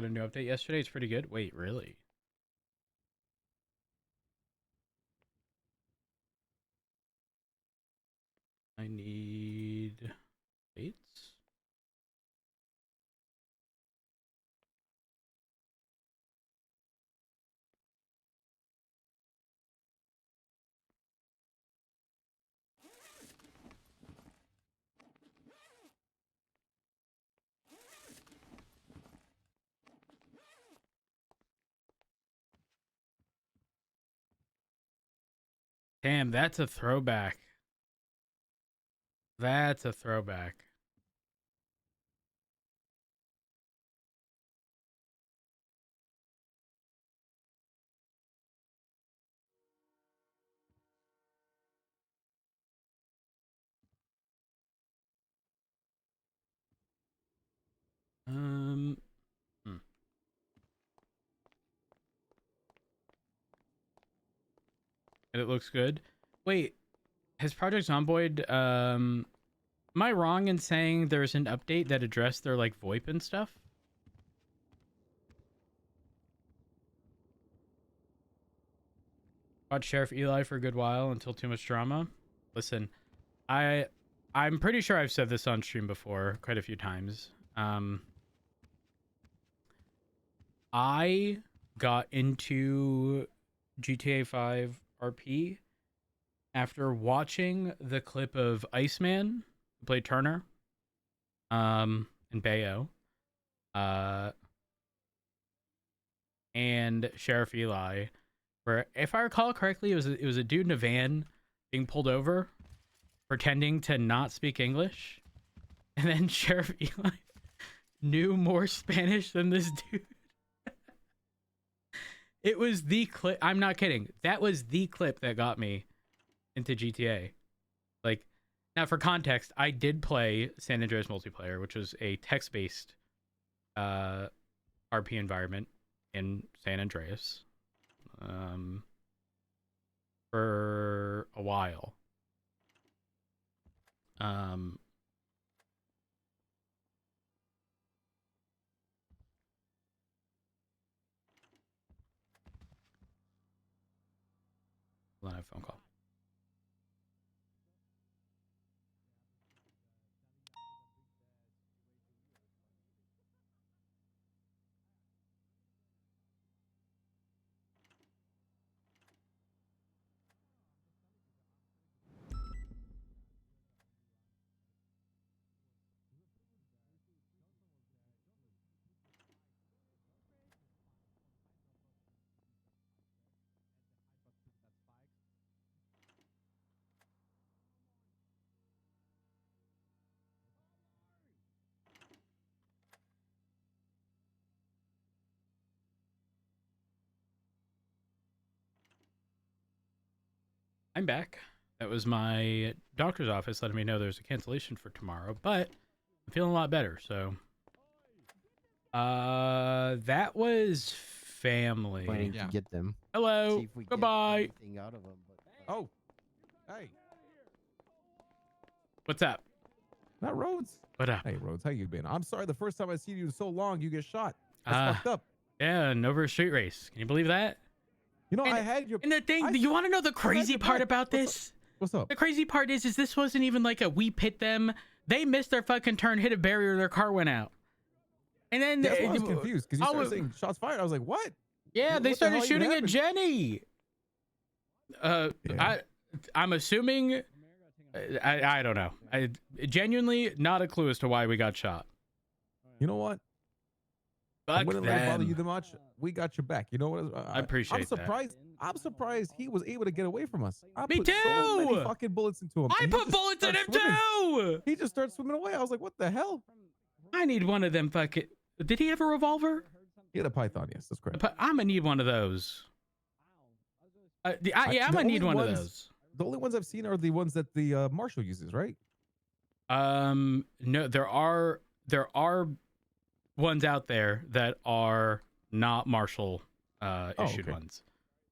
Got a new update yesterday. It's pretty good. Wait, really? I need dates. Damn, that's a throwback. That's a throwback. Um, hmm. And it looks good. Wait, has Project Zomboid, am I wrong in saying there's an update that addressed their like VoIP and stuff? Watched Sheriff Eli for a good while until too much drama. Listen, I'm pretty sure I've said this on stream before quite a few times. I got into GTA 5 RP after watching the clip of Iceman, who played Turner, and Bayo, and Sheriff Eli, where, if I recall correctly, it was a dude in a van being pulled over, pretending to not speak English, and then Sheriff Eli knew more Spanish than this dude. It was the clip. I'm not kidding. That was the clip that got me into GTA. Like, now for context, I did play San Andreas multiplayer, which was a text-based RP environment in San Andreas for a while. Hold on, I have a phone call. I'm back. That was my doctor's office letting me know there's a cancellation for tomorrow, but I'm feeling a lot better. So, that was family. Planning to get them. Hello. See if we get Goodbye. anything out of them. But... Oh, hey, What's up? not Rhodes. What up? Hey, Rhodes, how you been? I'm sorry, the first time I see you in so long, you get shot. That's fucked up. Yeah, and over a street race. Can you believe that? You know, and, I had your. And the thing, you want to know the crazy part about this? What's up? The crazy part is this wasn't even like a we pit them. They missed their fucking turn, hit a barrier, their car went out. And then That's why I was confused because you started saying shots fired. I was like, what? Yeah, they started shooting at happened? Jenny. Yeah. I'm assuming. I don't know. I genuinely not a clue as to why we got shot. You know what? I Fuck wouldn't let it bother them. you that much. We got your back. You know what? I appreciate I'm surprised. that. I'm surprised he was able to get away from us. I Me put so many too! fucking bullets into him. I and he put just bullets in started him swimming. too. He just started swimming away. I was like, what the hell? I need one of them fucking. Did he have a revolver? He had a python. Yes, that's correct. I'm gonna need one of those. Yeah, I'm gonna need one of those. The only ones I've seen are the ones that the marshal uses, right? No, there are ones out there that are not Marshall issued okay. ones.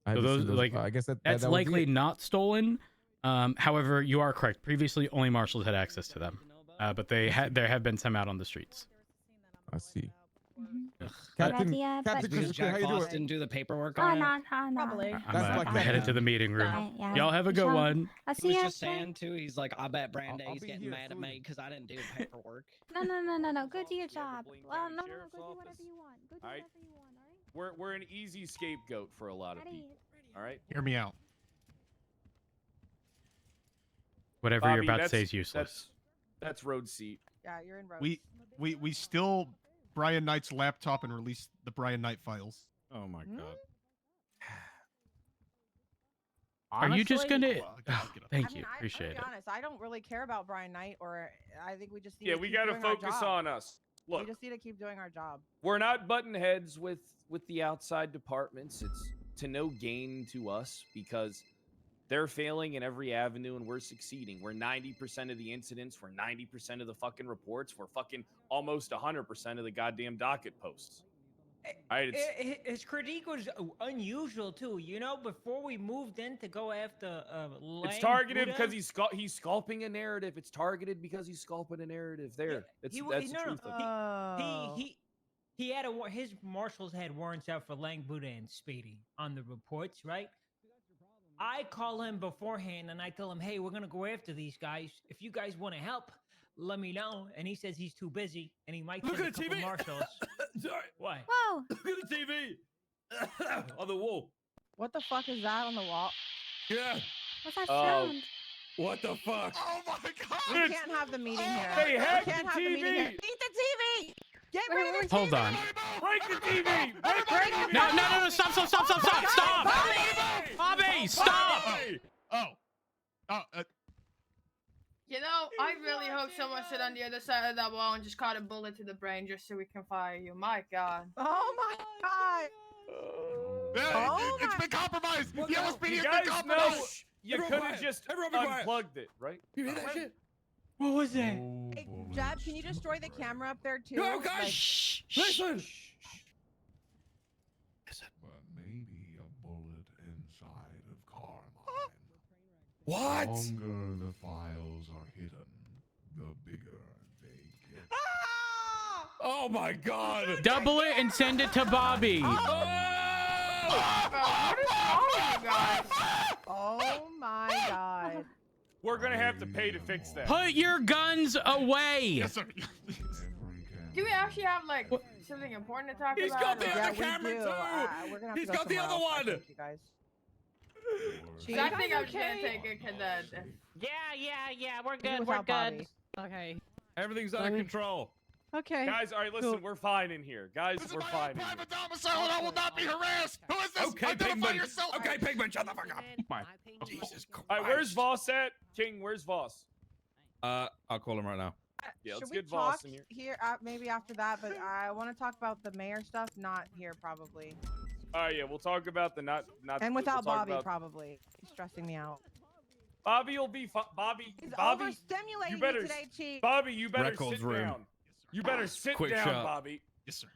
I So haven't those, seen those. like, I guess that that's that would be likely it. not stolen. However, you are correct. Previously, only marshals had access to them, but there have been some out on the streets. I see. Captain, idea, but- Captain Because Christopher, how Jack you Foss doing? didn't do the paperwork Oh, on it. no, no. Probably. That's like headed that. to the meeting room. Right, yeah. Y'all have a good Sean, one. I'll He see was you just after. saying too. He's like, I bet I'll Brande's be getting here mad at me soon. because I didn't do paperwork. No. Go do your job. Blaine Well, County no. Go Sheriff's do whatever Office. you want. Go do Alright. whatever you want, alright? We're an easy scapegoat for a lot of Ready? people. All right. Hear me out. Whatever you're Bobby, about to that's- say is useless. That's road seat. Yeah, you're in road. We still Brian Knight's laptop and release the Brian Knight files. Oh my Hmm? god. Are you just gonna? Well, I'll get up. Thank you. Appreciate I'll it. be honest, I don't really care about Brian Knight, or I think we just need Yeah, to we keep got to doing our focus job. on us. We Look, just need to keep doing our job. we're not butting heads with the outside departments. It's to no gain to us because they're failing in every avenue and we're succeeding. We're 90% of the incidents. We're 90% of the fucking reports. We're fucking almost 100% of the goddamn docket posts. All right, His critique was unusual too. You know, before we moved in to go after it's targeted because he's sculpting a narrative. It's targeted because he's sculping a narrative. There, that's the truth of it. Oh. He had his marshals had warrants out for Lang Buddha and Speedy on the reports, right? I call him beforehand and I tell him, hey, we're gonna go after these guys. If you guys want to help, let me know. And he says he's too busy and he might send a couple marshals. Sorry. Why? Whoa! Look at the TV on the wall. What the fuck is that on the wall? Yeah. What's that Oh. sound? What the fuck? Oh my god! We can't have the meeting here. They hacked we can't the have the meeting here. TV. Beat the TV! Get rid of the Hold on. Break the TV! Break the TV! No! Stop! Bobby, stop! You know, I really hope someone stood on the other side of that wall and just caught a bullet to the brain just so we can fire you. My God. Oh my god! Oh It's my- been compromised. The LSPD You has been guys know compromised. you could have just unplugged it, right? You hear that shit? What was that? Hey, Jab, can you destroy the camera up there too? No, guys, Like, shh! Listen! But maybe a bullet inside of Carmine. What? The longer the files are hidden, the bigger they get. Oh my god! Double it and send it to Bobby. Bro, what is wrong with you guys? oh my god. We're gonna have to pay to fix that. Put your guns away. Yes, sir. Every Do we actually have, like, something important to talk He's about? got the or- other Yeah, we camera do. too. We're gonna have He's to go got the somewhere other else, I one. think, you guys. So I think I'm just gonna take it because Yeah, we're Even good, we're without good. Bobby. Okay. Everything's under control. Okay. Guys, all right, listen, we're fine in here. Guys, This is we're my fine own in here. private domicile and I will not be harassed. Who is this? Okay, Identify Pigman. yourself. Okay, Pigman, shut the fuck up. Fine. Jesus Christ. All right, where's Voss at? King, where's Voss? I'll call him right now. Yeah, let's Should we get Voss talk in here. maybe after that, but I want to talk about the mayor stuff, not here probably. All right, yeah, we'll talk about the not. And without we'll talk Bobby, about- probably. He's stressing me out. Bobby will be fine. Bobby, He's Bobby, overstimulating you better, me today, Chief. Bobby, you better Records sit room. down. You better sit Quick down, shot. Bobby. Yes, sir.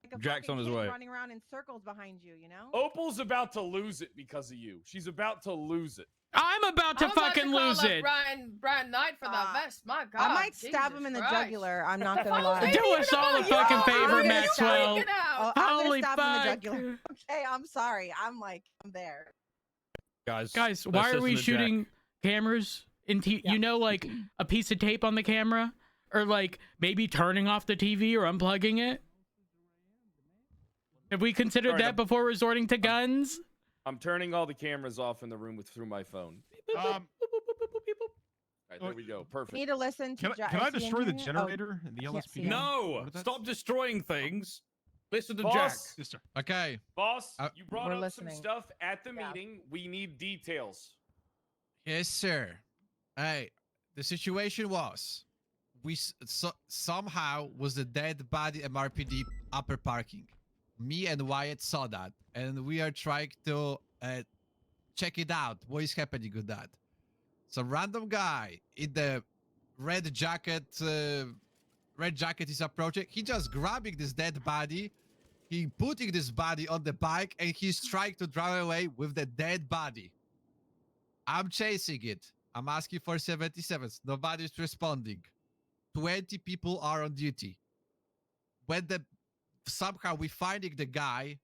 Like a Jack's fucking on his kid way. running around in circles behind you, you know? Opal's about to lose it because of you. She's about to lose it. I'm about to I'm about fucking call lose up it. Brian Knight for that vest. My God. I might stab Jesus him in the Christ. jugular. I'm not gonna lie. Do us all a fucking favor, I'm Maxwell. Freaking out. I'm Holy gonna stab him in the fuck. jugular. Okay, I'm sorry. I'm there. Guys, Guys, let's why are listen we to Jack. shooting cameras into you know, like a piece of tape on the camera, or like maybe turning off the TV or unplugging it? Have we considered Sorry, that before resorting to guns? I'm turning all the cameras off in the room through my phone. All right, there we go. Perfect. Need to listen to. Can I destroy the generator in the can't see LSPD? him. No! What is that? Stop destroying things. Listen to Boss, Jack. Yes, sir. Okay. Boss, Uh, you brought We're up listening. some stuff at the Yeah. meeting. We need details. Yes, sir. Hey, the situation was somehow was the dead body MRPD upper parking. Me and Wyatt saw that, and we are trying to check it out. What is happening with that? Some random guy in the red jacket is approaching. He just grabbing this dead body. He putting this body on the bike, and he's trying to drive away with the dead body. I'm chasing it. I'm asking for 77s. Nobody's responding. 20 people are on duty. when the somehow we finding the guy,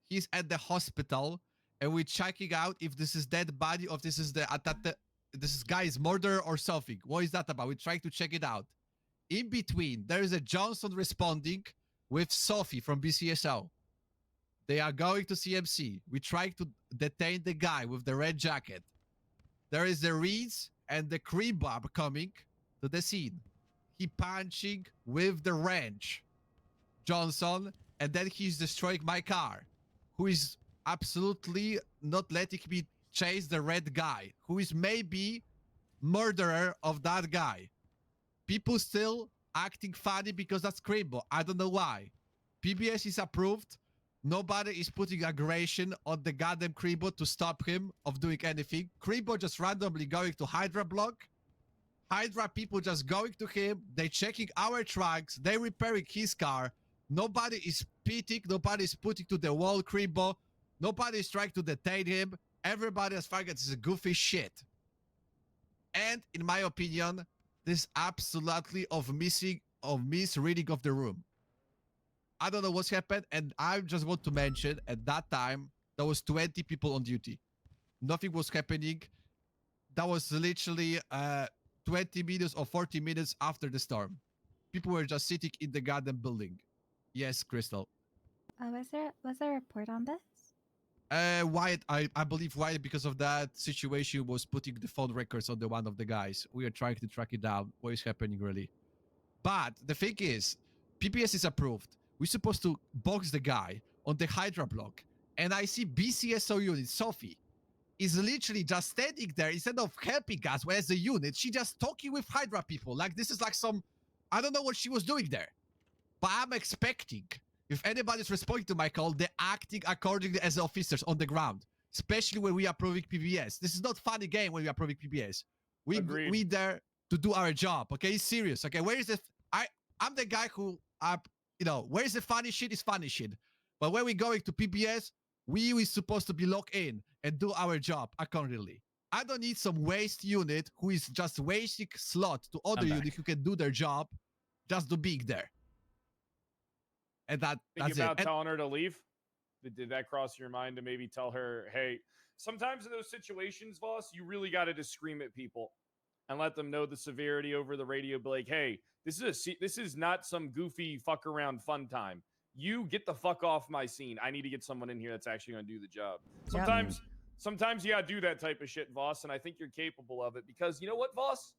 he's at the hospital, and we're checking out if this is dead body or if this is this is guy's murder or something. What is that about? We're trying to check it out. In between, there is a Johnson responding with Sophie from BCSO. They are going to CMC. We try to detain the guy with the red jacket. There is the Reeds and the Cream Bob coming to the scene. He punching with the wrench Johnson, and then he's destroying my car, who is absolutely not letting me chase the red guy, who is maybe murderer of that guy. People still acting funny because that's Creambo. I don't know why. PBS is approved. Nobody is putting aggression on the goddamn Creambo to stop him of doing anything. Creambo just randomly going to Hydra block. Hydra people just going to him. They checking our trucks. They repairing his car. Nobody is pitting. Nobody is putting to the wall Creambo. Nobody is trying to detain him. Everybody as far as this is goofy shit. And in my opinion, this absolutely misreading of the room. I don't know what's happened, and I just want to mention at that time there was 20 people on duty. Nothing was happening. That was literally 20 minutes or 40 minutes after the storm. People were just sitting in the goddamn building. Yes, Crystal. Was there a report on this? Wyatt, I believe Wyatt, because of that situation, was putting the phone records on the one of the guys. We are trying to track it down. What is happening, really? But the thing is, PPS is approved. We're supposed to box the guy on the Hydra block. And I see BCSO unit, Sophie, is literally just standing there instead of helping us as a unit. She just talking with Hydra people. Like, this is like some... I don't know what she was doing there. But I'm expecting, if anybody's responding to my call, they're acting accordingly as officers on the ground. Especially when we are approving PBS. This is not funny game when we are approving PBS. We there to do our job, okay? It's serious, okay? Where is the... I'm the guy who... where is the funny shit is funny shit. But when we're going to PBS, we supposed to be locked in and do our job accordingly. I don't need some waste unit who is just wasting slot to other unit who can do their job just to be there. And that's Think about it. telling her to leave? Did that cross your mind to maybe tell her, hey, sometimes in those situations, boss, you really got to just scream at people and let them know the severity over the radio. Be like, hey, this is not some goofy fuck around fun time. You get the fuck off my scene. I need to get someone in here that's actually going to do the job. Sometimes you got to do that type of shit, Voss, and I think you're capable of it because you know what, Voss?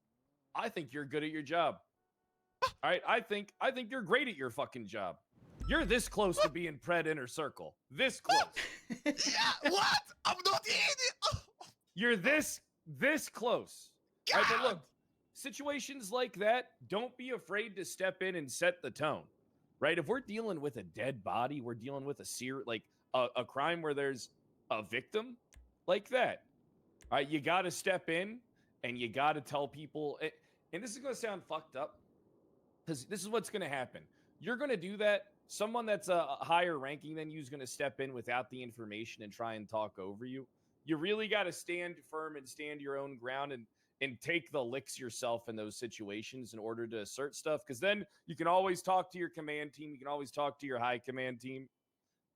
I think you're good at your job. All right, I think you're great at your fucking job. You're this close to being Pred Inner Circle. This close. Yeah, what? I'm not in it. You're this close. All right, but look, situations like that, don't be afraid to step in and set the tone. Right? If we're dealing with a dead body, we're dealing with a crime where there's a victim like that. All right, you got to step in and you got to tell people, and this is going to sound fucked up because this is what's going to happen. You're going to do that. Someone that's a higher ranking than you is going to step in without the information and try and talk over you. You really got to stand firm and stand your own ground and take the licks yourself in those situations in order to assert stuff. Because then you can always talk to your command team. You can always talk to your high command team.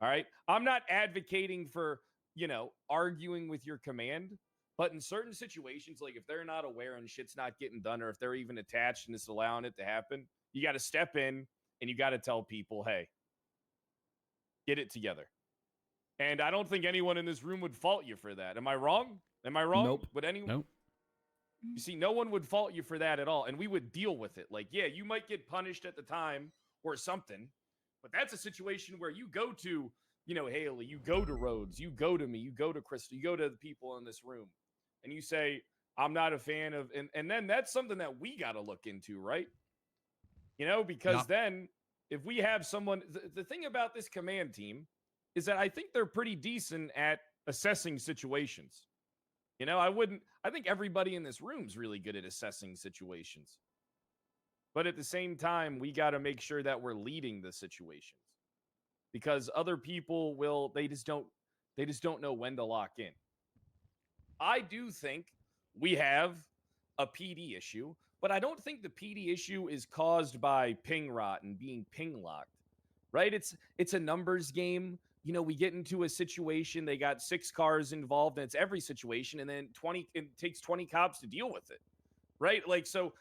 All right. I'm not advocating for, arguing with your command. But in certain situations, like if they're not aware and shit's not getting done, or if they're even attached and it's allowing it to happen, you got to step in and you got to tell people, hey, get it together. And I don't think anyone in this room would fault you for that. Am I wrong? Nope. Would anyone? Nope. You see, no one would fault you for that at all. And we would deal with it. Like, yeah, you might get punished at the time or something, but that's a situation where you go to, Haley, you go to Rhodes, you go to me, you go to Crystal, you go to the people in this room, and you say, I'm not a fan of, and then that's something that we got to look into, right? Because then if we have someone, the thing about this command team is that I think they're pretty decent at assessing situations. I think everybody in this room is really good at assessing situations. But at the same time, we got to make sure that we're leading the situations because other people they just don't know when to lock in. I do think we have a PD issue, but I don't think the PD issue is caused by ping rot and being ping locked. right? It's a numbers game. You know, we get into a situation, they got 6 cars involved, and it's every situation, and then it takes 20 cops to deal with it, right? Like, so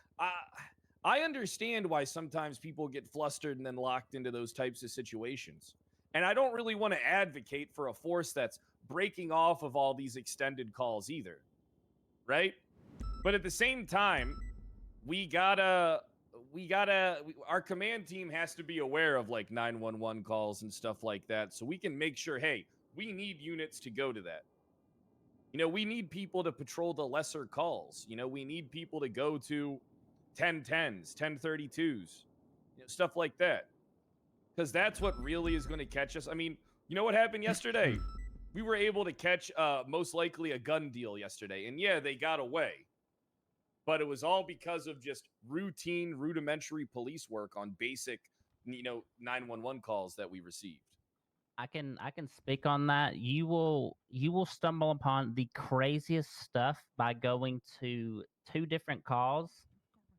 I understand why sometimes people get flustered and then locked into those types of situations. And I don't really want to advocate for a force that's breaking off of all these extended calls either, right? But at the same time, our command team has to be aware of like 911 calls and stuff like that, so we can make sure, hey, we need units to go to that. You know, we need people to patrol the lesser calls. You know, we need people to go to 1010s, 1032s, you know, stuff like that. Because that's what really is going to catch us. I mean, you know what happened yesterday? We were able to catch most likely a gun deal yesterday. And yeah, they got away. But it was all because of just routine, rudimentary police work on basic, you know, 911 calls that we received. I can speak on that. You will stumble upon the craziest stuff by going to 2 different calls.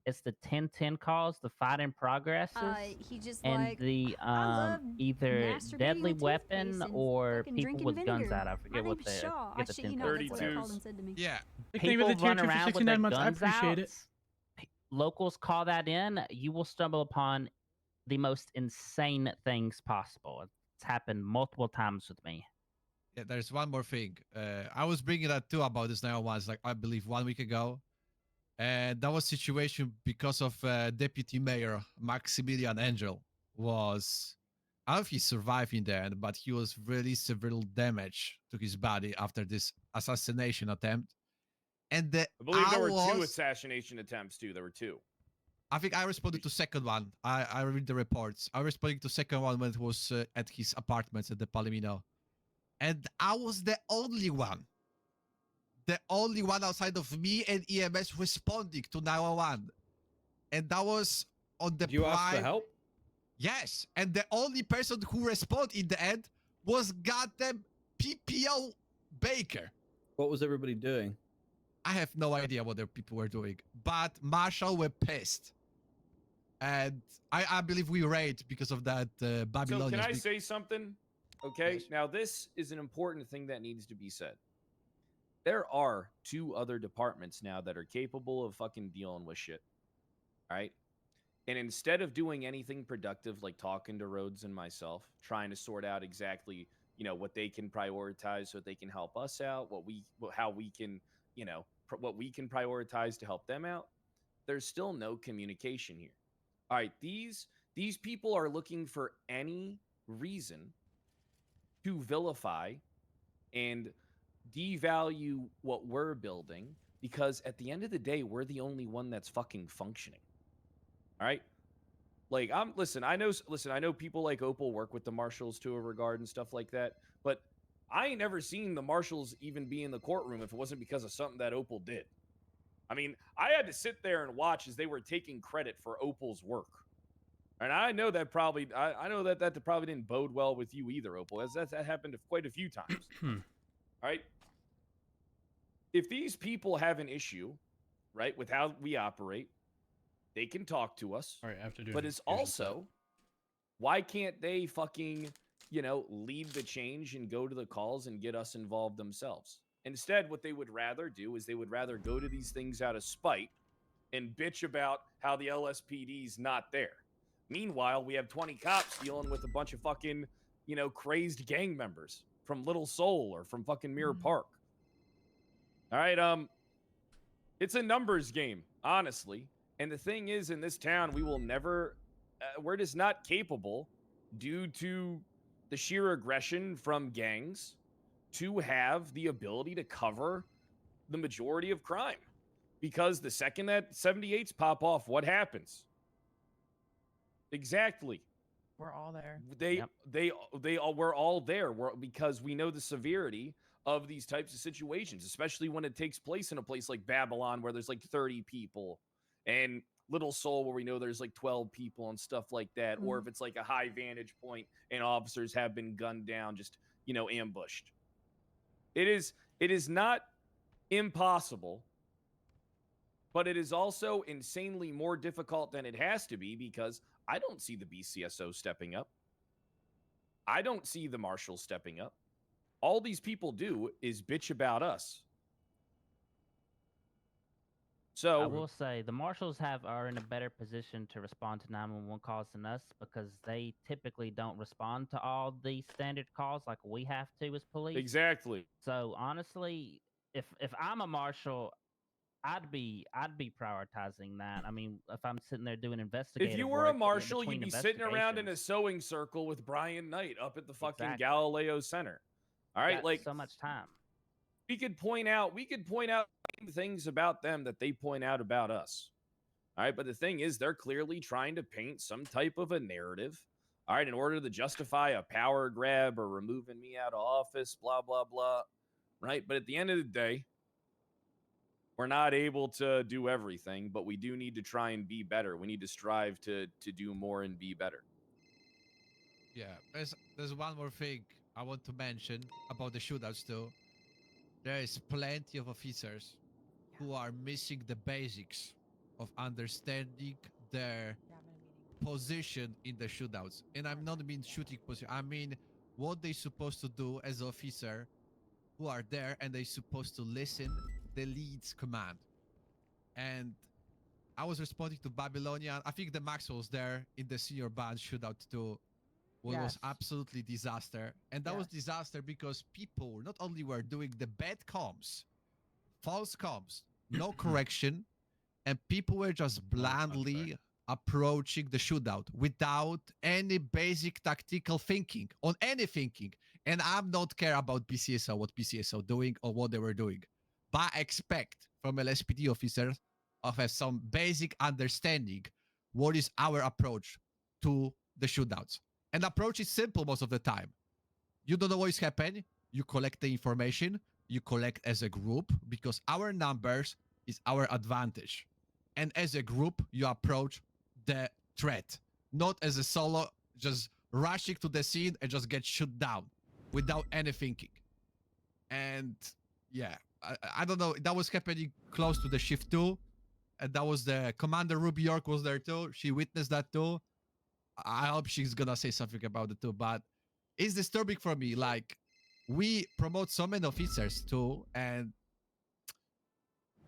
It's the 1010 calls, the fight in progress, He just and like the I love either masturbating deadly with weapon toothpaste and or fucking people drinking with guns vinegar. out. I My forget what name's the Shaw. I forget the shit you 10 not. That's what they 32s. called and said to me. Yeah. Nickname of the People tier run 2 for around with 69 their months. I guns appreciate out. it. Locals call that in. You will stumble upon the most insane things possible. It's happened multiple times with me. Yeah, there's one more thing. I was bringing that too about this now once, like I believe 1 week ago. And that was situation because of Deputy Mayor Maximilian Angel was, I don't know if he survived in the end, but he was really severe damage to his body after this assassination attempt. And I believe there were 2 was, assassination attempts too. There were 2. I think I responded to second one. I read the reports. I responded to second one when it was at his apartments at the Palomino. And I was the only one outside of me and EMS responding to 911. And that was on the Did you ask for prime. help? Yes. And the only person who responded in the end was goddamn PPO Baker. What was everybody doing? I have no idea what the people were doing, but Marshall were pissed. And I believe we raid because of that Babylonian. So can I say something? Okay, Yes. now this is an important thing that needs to be said. There are 2 other departments now that are capable of fucking dealing with shit. All right? And instead of doing anything productive like talking to Rhodes and myself, trying to sort out exactly, you know, what they can prioritize so they can help us out, how we can, you know, what we can prioritize to help them out, there's still no communication here. All right, these people are looking for any reason to vilify and devalue what we're building, because at the end of the day, we're the only one that's fucking functioning. All right? Like, I know people like Opal work with the marshals to a regard and stuff like that, but I ain't never seen the marshals even be in the courtroom if it wasn't because of something that Opal did. I mean, I had to sit there and watch as they were taking credit for Opal's work. And I know that probably, I know that probably didn't bode well with you either, Opal, as that happened quite a few times. All right? If these people have an issue, right, with how we operate, they can talk to us. All right, I have to do. But it's also, why can't they fucking, you know, lead the change and go to the calls and get us involved themselves? Instead, what they would rather do is they would rather go to these things out of spite and bitch about how the LSPD's not there. Meanwhile, we have 20 cops dealing with a bunch of fucking, you know, crazed gang members from Little Seoul or from fucking Mirror Park. All right, it's a numbers game, honestly. And the thing is, in this town, we will never, we're just not capable, due to the sheer aggression from gangs, to have the ability to cover the majority of crime. Because the second that 78s pop off, what happens? Exactly. We're all there. We're all there because we know the severity of these types of situations, especially when it takes place in a place like Babylon where there's like 30 people, and Little Seoul where we know there's like 12 people and stuff like that, or if it's like a high vantage point and officers have been gunned down, just, you know, ambushed. It is not impossible, but it is also insanely more difficult than it has to be, because I don't see the BCSO stepping up. I don't see the marshals stepping up. All these people do is bitch about us. So I will say the marshals are in a better position to respond to 911 calls than us because they typically don't respond to all the standard calls like we have to as police. exactly. So honestly, if I'm a marshal, I'd be prioritizing that. I mean, if I'm sitting there doing investigative If you were work a marshal, between you'd be sitting around in a investigations, sewing circle with Brian Knight up at the fucking Exactly. Galileo Center. All right, got like so much time. we could point out things about them that they point out about us. All right, but the thing is, they're clearly trying to paint some type of a narrative. All right, in order to justify a power grab or removing me out of office, blah blah blah. Right, but at the end of the day, we're not able to do everything, but we do need to try and be better. We need to strive to do more and be better. Yeah, there's one more thing I want to mention about the shootouts too. There is plenty of officers who are missing the basics of understanding their position in the shootouts. And I'm not mean shooting position. I mean what they're supposed to do as an officer who are there and they're supposed to listen the lead's command. And I was responding to Babylonian. I think the Max was there in the senior band shootout too. What was absolutely disaster. And that was disaster because people not only were doing the bad comms, false comms, no correction, and people were just blandly approaching the shootout without any basic tactical thinking on any thinking. And I'm not care about PCSO, what PCSO doing or what they were doing. But I expect from LSPD officers of have some basic understanding what is our approach to the shootouts. And the approach is simple most of the time. You don't know what is happening. You collect the information. You collect as a group because our numbers is our advantage. And as a group, you approach the threat, not as a solo, just rushing to the scene and just get shot down without any thinking. And yeah, I don't know. That was happening close to the shift 2. And that was the Commander Ruby York was there too. She witnessed that too. I hope she's gonna say something about it too, but it's disturbing for me. Like, we promote so many officers too, and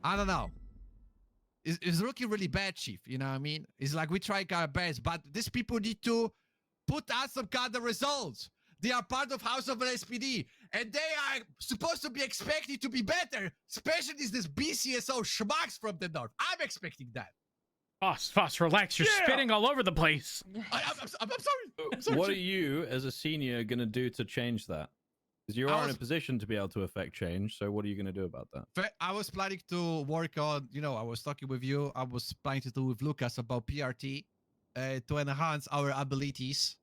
I don't know. It's looking really bad, Chief. You know what I mean? It's like we try our best, but these people need to put out some kind of results. They are part of House of SPD, and they are supposed to be expected to be better, especially this BCSO schmucks from the north. I'm expecting that. Foss, relax. You're spitting all over the place. I'm sorry. What are you, as a senior, going to do to change that? Because you are in a position to be able to affect change. So what are you going to do about that? I was planning to work on, I was talking with you. I was planning to do with Lucas about PRT to enhance our abilities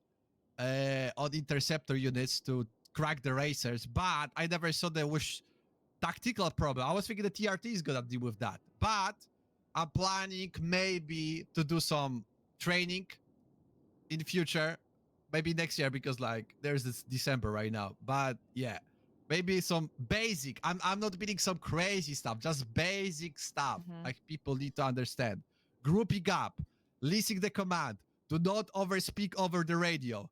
on interceptor units to crack the racers. But I never saw the tactical problem. I was thinking the TRT is going to deal with that. But I'm planning maybe to do some training in future, maybe next year, because like there's this December right now. But yeah, maybe some basic. I'm not meaning some crazy stuff, just basic stuff like people need to understand. Grouping up, listening the command, do not overspeak over the radio.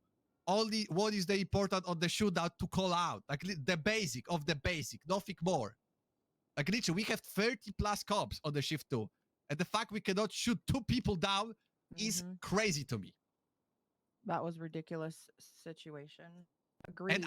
Only what is the important on the shootout to call out, like the basic of the basic, nothing more. Like literally, we have 30 plus cops on the shift 2. And the fact we cannot shoot 2 people down is crazy to me. That was ridiculous situation. Agreed.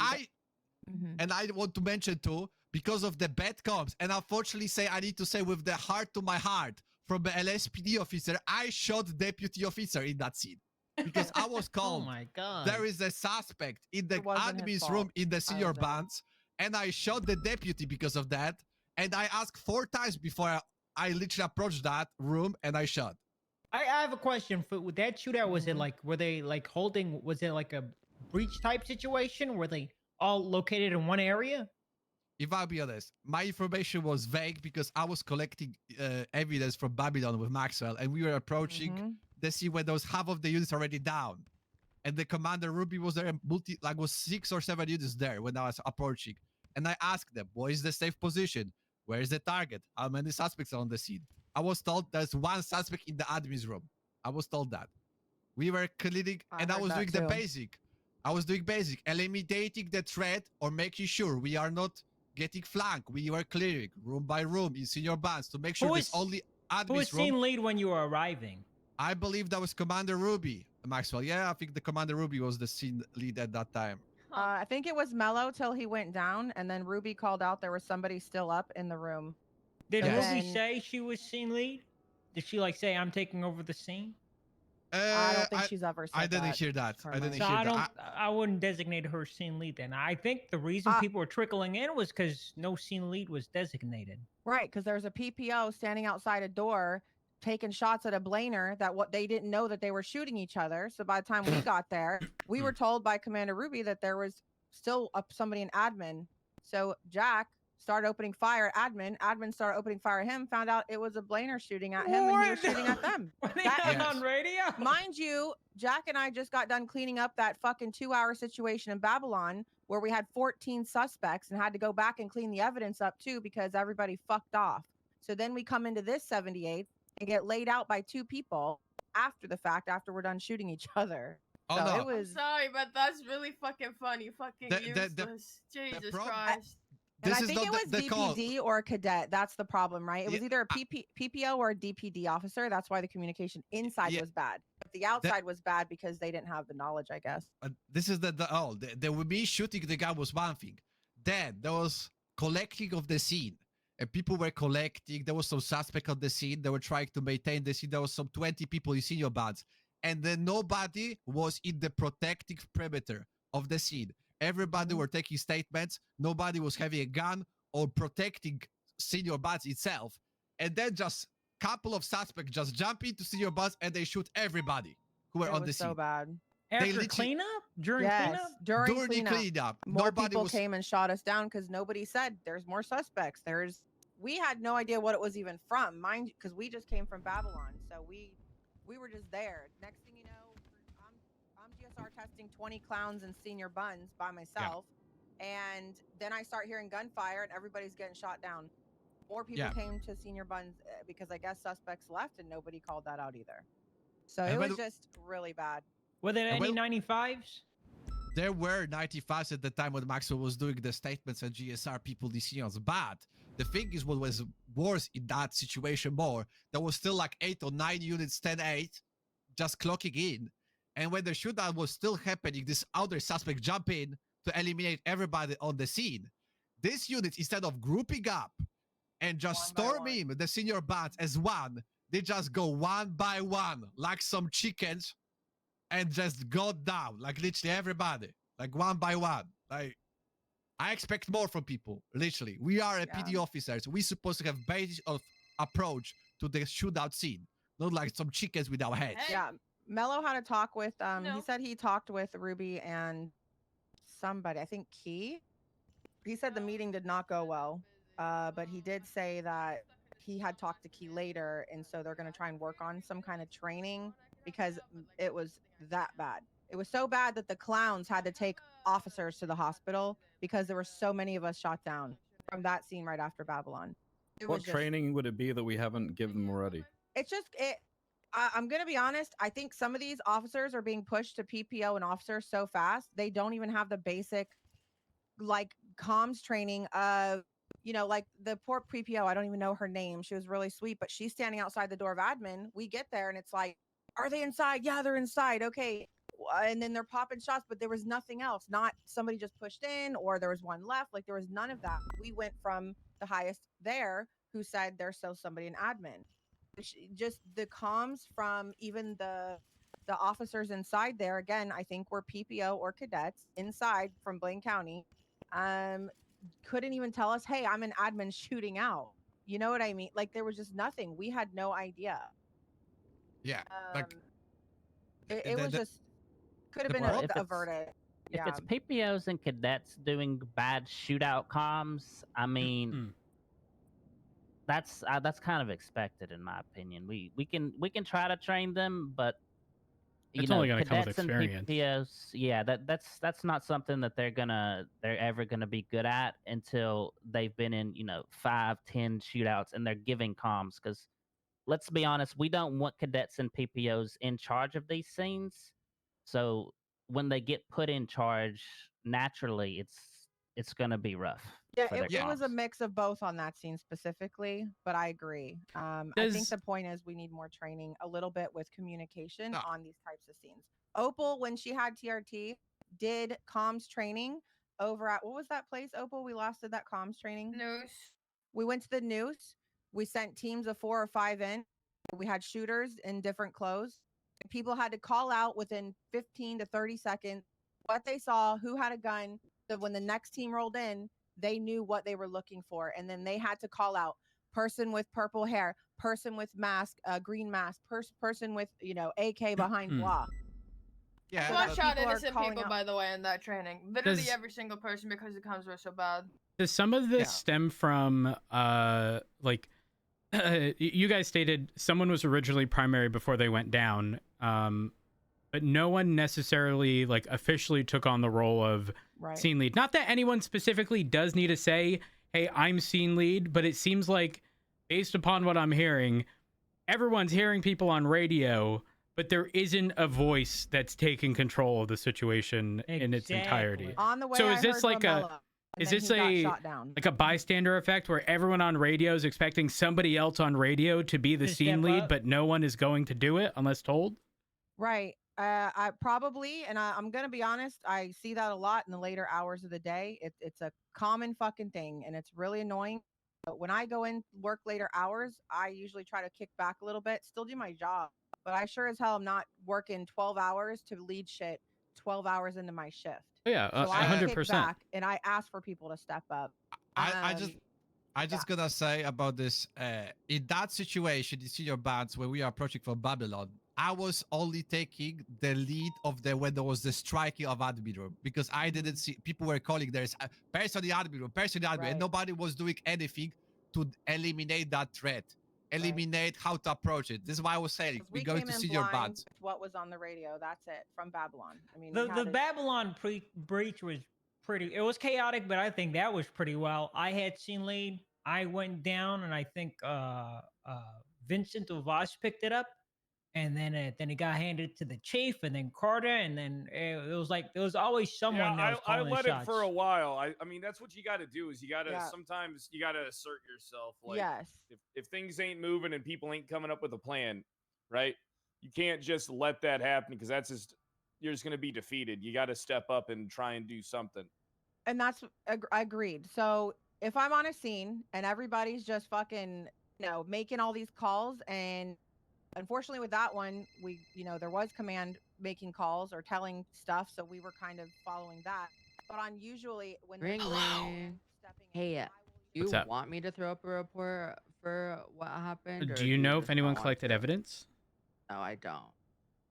And I want to mention too, because of the bad comms, and unfortunately I need to say with the heart to my heart, from the LSPD officer, I shot deputy officer in that scene. Because I was called. Oh my God. There is a suspect in the admin's room in the senior bands, and I shot the deputy because of that. And I asked 4 times before I literally approached that room and I shot. I have a question for with that shootout. Was it like, were they like holding, was it like a breach type situation? Were they all located in one area? If I'll be honest, my information was vague because I was collecting evidence from Babylon with Maxwell, and we were approaching the scene when there was half of the units already down. And the Commander Ruby was there, was 6 or 7 units there when I was approaching. And I asked them, what is the safe position? Where is the target? How many suspects are on the scene? I was told there's 1 suspect in the admin's room. I was told that. We were cleaning, and I was doing the basic. I was doing basic, eliminating the threat or making sure we are not getting flanked. We were clearing room by room in senior bands to make sure Who there's was- only Who was admin room. scene lead when you were arriving? I believe that was Commander Ruby, Maxwell. Yeah, I think the Commander Ruby was the scene lead at that time. I think it was Mello till he went down, and then Ruby called out there was somebody still up in the room. Did So Ruby then- say she was scene lead? Did she like say I'm taking over the scene? I don't think she's ever said I didn't that, hear that. I Carmine. didn't So hear I don't. that. I wouldn't designate her scene lead then. I think the reason people were trickling in was because no scene lead was designated. Right, because there's a PPO standing outside a door taking shots at a blainer that what they didn't know that they were shooting each other. So by the time we got there, we were told by Commander Ruby that there was still somebody in admin. So Jack started opening fire at admin. Admin started opening fire at him. Found out it was a blainer shooting at him, and he was shooting at them. Were they That- not on radio? Mind you, Jack and I just got done cleaning up that fucking 2-hour situation in Babylon where we had 14 suspects and had to go back and clean the evidence up too because everybody fucked off. So then we come into this 78 and get laid out by 2 people after the fact, after we're done shooting each other. Oh, so no. it was. I'm sorry, but that's really fucking funny. Fucking useless. Jesus Christ. And This I is think not it was the call. DPD or a cadet. That's the problem, right? It was Yeah, either a PPO or a DPD officer. That's why the communication inside Yeah. was bad. But the outside was bad because they didn't have the knowledge, I guess. This is the me shooting the guy was one thing. Then there was collecting of the scene. And people were collecting. There was some suspect on the scene. They were trying to maintain the scene. There was some 20 people in senior bands. And then nobody was in the protective perimeter of the scene. Everybody were taking statements. Nobody was having a gun or protecting senior bands itself. And then just couple of suspects just jump into senior bands and they shoot everybody who were It on was the scene. so bad. After literally- cleanup? During Yes, cleanup? during During the cleanup, more nobody people was- came and shot us down because nobody said there's more suspects. We had no idea what it was even from, mind, because we just came from Babylon, so we were just there. Next thing you know, I'm GSR testing 20 clowns and senior buns by myself, and then I start hearing gunfire and everybody's getting shot down. More people Yeah. came to senior buns because I guess suspects left and nobody called that out either. So And it by was the- just really bad. Were there And any well- 95s? There were 95s at the time when Maxwell was doing the statements and GSR people decisions. But the thing is, what was worse in that situation more, there was still like 8 or 9 units, 10-8, just clocking in. And when the shootout was still happening, this other suspect jump in to eliminate everybody on the scene. This unit, instead of grouping up and just storming the senior bands as one, they just go one by one, like some chickens, and just go down, like literally everybody, like one by one. Like, I expect more from people, literally. We are a PD officers. We're supposed to have basic of approach to the shootout scene, not like some chickens without heads. Yeah, Mello had a talk with he No. said he talked with Ruby and somebody, I think Key. He said the meeting did not go well, but he did say that he had talked to Key later, and so they're going to try and work on some kind of training because it was that bad. It was so bad that the clowns had to take officers to the hospital because there were so many of us shot down from that scene right after Babylon. It What was just- training would it be that we haven't given them already? It's just I'm gonna be honest. I think some of these officers are being pushed to PPO and officers so fast they don't even have the basic like comms training of like the poor PPO. I don't even know her name. She was really sweet, but she's standing outside the door of admin. We get there and it's like, are they inside? Yeah, they're inside. Okay. And then they're popping shots, but there was nothing else. Not somebody just pushed in or there was one left. Like there was none of that. We went from the highest there who said there's still somebody in admin. Just the comms from even the officers inside there, again, I think were PPO or cadets inside from Blaine County, couldn't even tell us, hey, I'm an admin shooting out. You know what I mean? Like there was just nothing. We had no idea. Yeah, like it was just could have the been Well, if it's- averted. If it's PPOs and cadets doing bad shootout comms, I mean, that's kind of expected in my opinion. We can try to train them, but It's only gonna come with cadets and experience. PPOs, yeah, that's not something that they're ever gonna be good at until they've been in 5-10 shootouts and they're giving comms. Because let's be honest, we don't want cadets and PPOs in charge of these scenes. So when they get put in charge, naturally, it's gonna be rough. Yeah, for their it was a comms. mix of both on that scene specifically, but I agree. I think Does- the point is we need more training, a little bit with communication No. on these types of scenes. Opal, when she had TRT, did comms training over at what was that place, Opal? We last did that comms training. Noose. We went to the Noose. We sent teams of 4 or 5 in. We had shooters in different clothes. People had to call out within 15 to 30 seconds what they saw, who had a gun. So when the next team rolled in, they knew what they were looking for. And then they had to call out person with purple hair, person with mask, green mask, person with, AK behind blah. Yeah, So Watch that out, people are innocent calling people, out- by the way, in that training. Literally Does- every single person because the comms were so bad. Does some of this Yeah. stem from like you guys stated someone was originally primary before they went down, but no one necessarily like officially took on the role of Right. scene lead. Not that anyone specifically does need to say, "Hey, I'm scene lead," but it seems like, based upon what I'm hearing, everyone's hearing people on radio, but there isn't a voice that's taking control of the situation in its entirety. Exactly. On the way, So I is this heard like Lamella, and is then this he got shot down. like a bystander effect where everyone on radio is expecting somebody else on radio to be the To scene step lead, up? but no one is going to do it unless told? Right. I probably, and I'm gonna be honest, I see that a lot in the later hours of the day. It's a common fucking thing, and it's really annoying. But when I go in work later hours, I usually try to kick back a little bit, still do my job. But I sure as hell am not working 12 hours to lead shit 12 hours into my shift. Oh, yeah, So I kick 100%. back and I ask for people to step up. I just gonna say about this. In that situation, you see your bands when we are approaching from Babylon. I was only taking the lead of when there was the striking of admin room because I didn't see people were calling there's a person in the admin room, person in the admin, Right. and nobody was doing anything to eliminate that threat, eliminate how to approach it. This is why I was saying 'Cause we're we going came to in see your blind bands. with what was on the radio. That's it from Babylon. I mean, we The had to- Babylon breach was pretty. It was chaotic, but I think that was pretty well. I had scene lead. I went down, and I think Vincent Ovas picked it up, and then it got handed to the chief, and then Carter, and then it was like there was always someone that was I calling let shots. it for a while. I mean, that's what you got to do. Is you got to Yeah. sometimes you got to assert yourself. Like, yes. if things ain't moving and people ain't coming up with a plan, right? You can't just let that happen because you're just going to be defeated. You got to step up and try and do something. And that's agreed. So if I'm on a scene and everybody's just fucking, making all these calls, and unfortunately with that one, we, there was command making calls or telling stuff, so we were kind of following that. But on usually when Ring there's ring. Hey, you What's up? want me to throw up a report for what happened? or Do you know if just anyone not want collected to? evidence? No, I don't.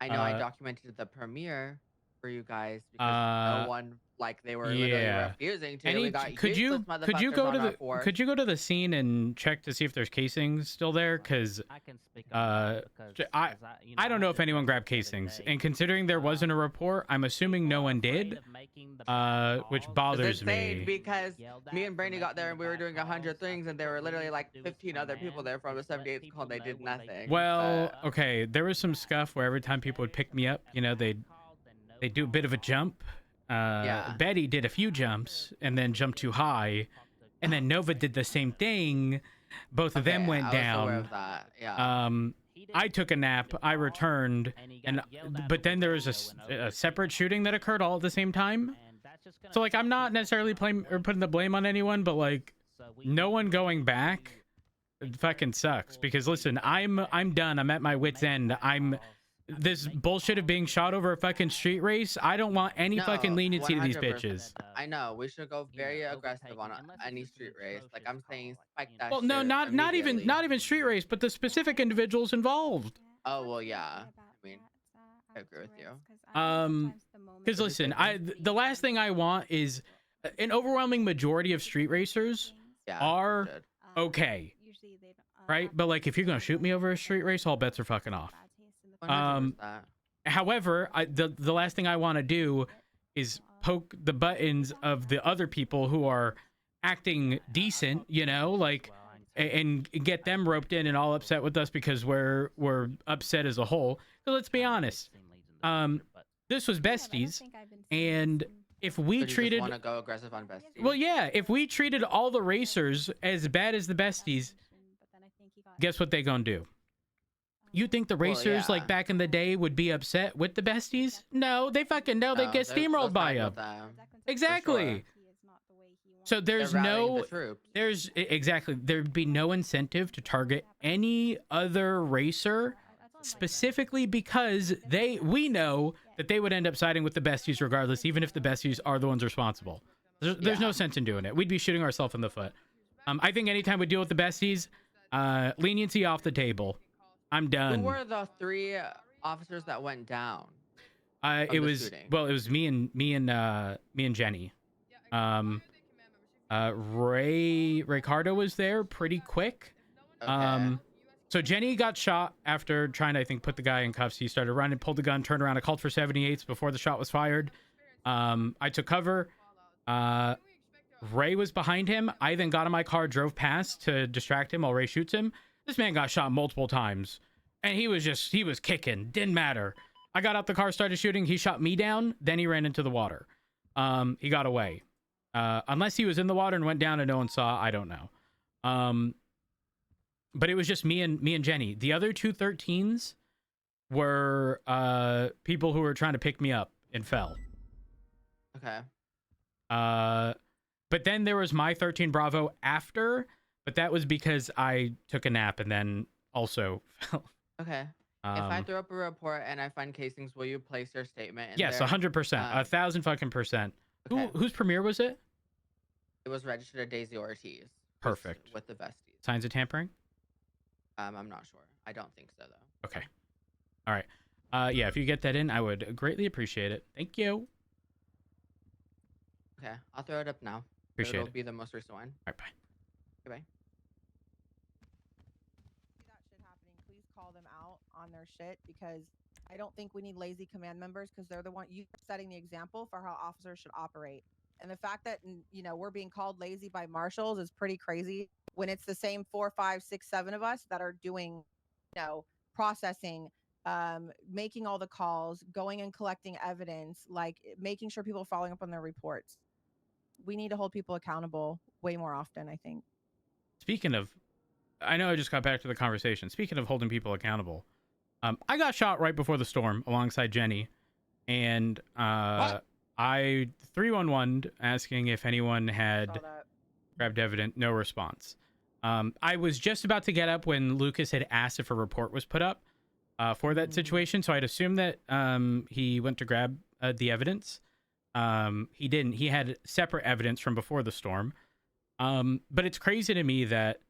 I know I Uh, documented the premiere for you guys because no one, they were literally yeah. refusing to. We got could you useless go motherfuckers to on our the force. could you go to the scene and check to see if there's casings still there? Because I can speak on that because I don't know if anyone grabbed casings, and considering there wasn't a report, I'm assuming no one did. Which bothers It's insane me. because me and Brandy got there and we were doing 100 things and there were literally 15 other people there from the 78th call and they did nothing. Well, okay, there was some scuff where every time people would pick me up, they'd do a bit of a jump. Yeah. Betty did a few jumps and then jumped too high, and then Nova did the same thing. Both of them went I was aware down. of that. Yeah. I took a nap. I returned, but then there was a separate shooting that occurred all at the same time. So I'm not necessarily putting the blame on anyone, but no one going back, it fucking sucks. Because listen, I'm done. I'm at my wit's end. This bullshit of being shot over a fucking street race. I don't want any fucking leniency to these 100%. bitches. I know we should go very aggressive on any street race. I'm saying, spike that. Well, no, shit not even street race, but the specific individuals involved. Oh well, yeah. I mean, I agree with you. Because listen, the last thing I want is an overwhelming majority of street racers are okay, right? But if you're gonna shoot me over a street race, all bets are fucking off. 100%. However, the last thing I want to do is poke the buttons of the other people who are acting decent, and get them roped in and all upset with us because we're upset as a whole. So let's be honest. this was besties, and if we treated want to go aggressive on besties. well, yeah, if we treated all the racers as bad as the besties, guess what they gonna do? You think the racers like back in the day would be upset with the besties? No, they fucking know they get steamrolled by them. Exactly. So there's exactly there'd be no incentive to target any other racer specifically because we know that they would end up siding with the besties regardless, even if the besties are the ones responsible. There's no sense in doing it. We'd be shooting ourselves in the foot. I think anytime we deal with the besties, leniency off the table. I'm done. Who were the 3 officers that went down? It was me and Jenny. Ricardo was there pretty quick. Okay. So Jenny got shot after trying to, I think, put the guy in cuffs. He started running, pulled the gun, turned around. I called for 78s before the shot was fired. I took cover. Ray was behind him. I then got in my car, drove past to distract him while Ray shoots him. This man got shot multiple times, and he was kicking. Didn't matter. I got out the car, started shooting. He shot me down. Then he ran into the water. He got away. Unless he was in the water and went down and no one saw, I don't know. But it was just me and Jenny. The other 2 13s were people who were trying to pick me up and fell. Okay. But then there was my 13 Bravo after, but that was because I took a nap and then also fell. Okay. If I throw up a report and I find casings, will you place your statement in yes, there? 100%. 1,000%. Okay. Whose premiere was it? It was registered at Daisy Ortiz. Perfect. With the besties. Signs of tampering? I'm not sure. I don't think so, though. Okay. All right. Yeah, if you get that in, I would greatly appreciate it. Thank you. Okay. I'll throw it up now. Appreciate It'll it. be the most recent one. All right, bye. Goodbye. That shit happening, please call them out on their shit because I don't think we need lazy command members because they're the one you setting the example for how officers should operate. And the fact that we're being called lazy by marshals is pretty crazy when it's the same 4, 5, 6, 7 of us that are doing, processing, making all the calls, going and collecting evidence, like making sure people are following up on their reports. We need to hold people accountable way more often, I think. Speaking of, I know I just got back to the conversation. Speaking of holding people accountable, I got shot right before the storm alongside Jenny, and I 311'd asking if anyone had grabbed evidence. No response. I was just about to get up when Lucas had asked if a report was put up for that situation, so I'd assume that he went to grab the evidence. He didn't. He had separate evidence from before the storm. But it's crazy to me that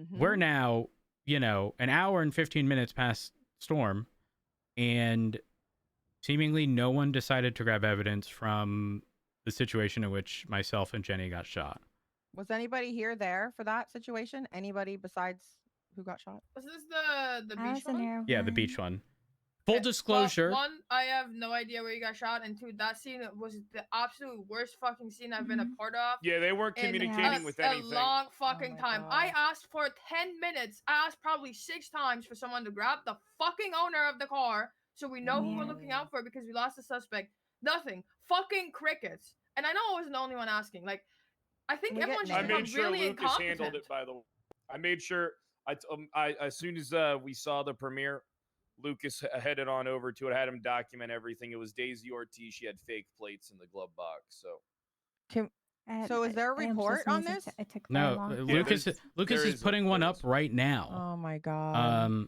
we're now, an hour and 15 minutes past storm, and seemingly no one decided to grab evidence from the situation in which myself and Jenny got shot. Was anybody there for that situation? Anybody besides who got shot? Was this the beach one? Yeah, the beach one. Full disclosure. Well, 1, I have no idea where you got shot, and 2, that scene was the absolute worst fucking scene I've been a part of. Yeah, they weren't communicating with anything. A long fucking time. I asked for 10 minutes. I asked probably 6 times for someone to grab the fucking owner of the car so we know who we're looking out for because we lost the suspect. Nothing. Fucking crickets. And I know I wasn't the only one asking. Like, I think everyone just become really Lucas incompetent. handled it, by the way. I made sure I as soon as we saw the premiere, Lucas headed on over to it, had him document everything. It was Daisy Ortiz. She had fake plates in the glove box. So, so is there a report on this? No, Lucas is putting one up right now. Oh my god.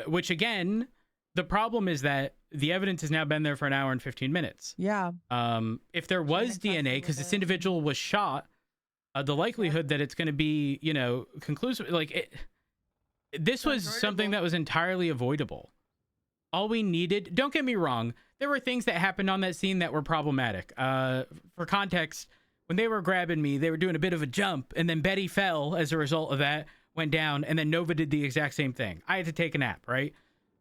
Which again, the problem is that the evidence has now been there for an hour and 15 minutes. Yeah. If there was DNA, because this individual was shot, the likelihood that it's going to be, conclusive, this was something that was entirely avoidable. All we needed, don't get me wrong, there were things that happened on that scene that were problematic. For context, when they were grabbing me, they were doing a bit of a jump, and then Betty fell as a result of that, went down, and then Nova did the exact same thing. I had to take a nap, right?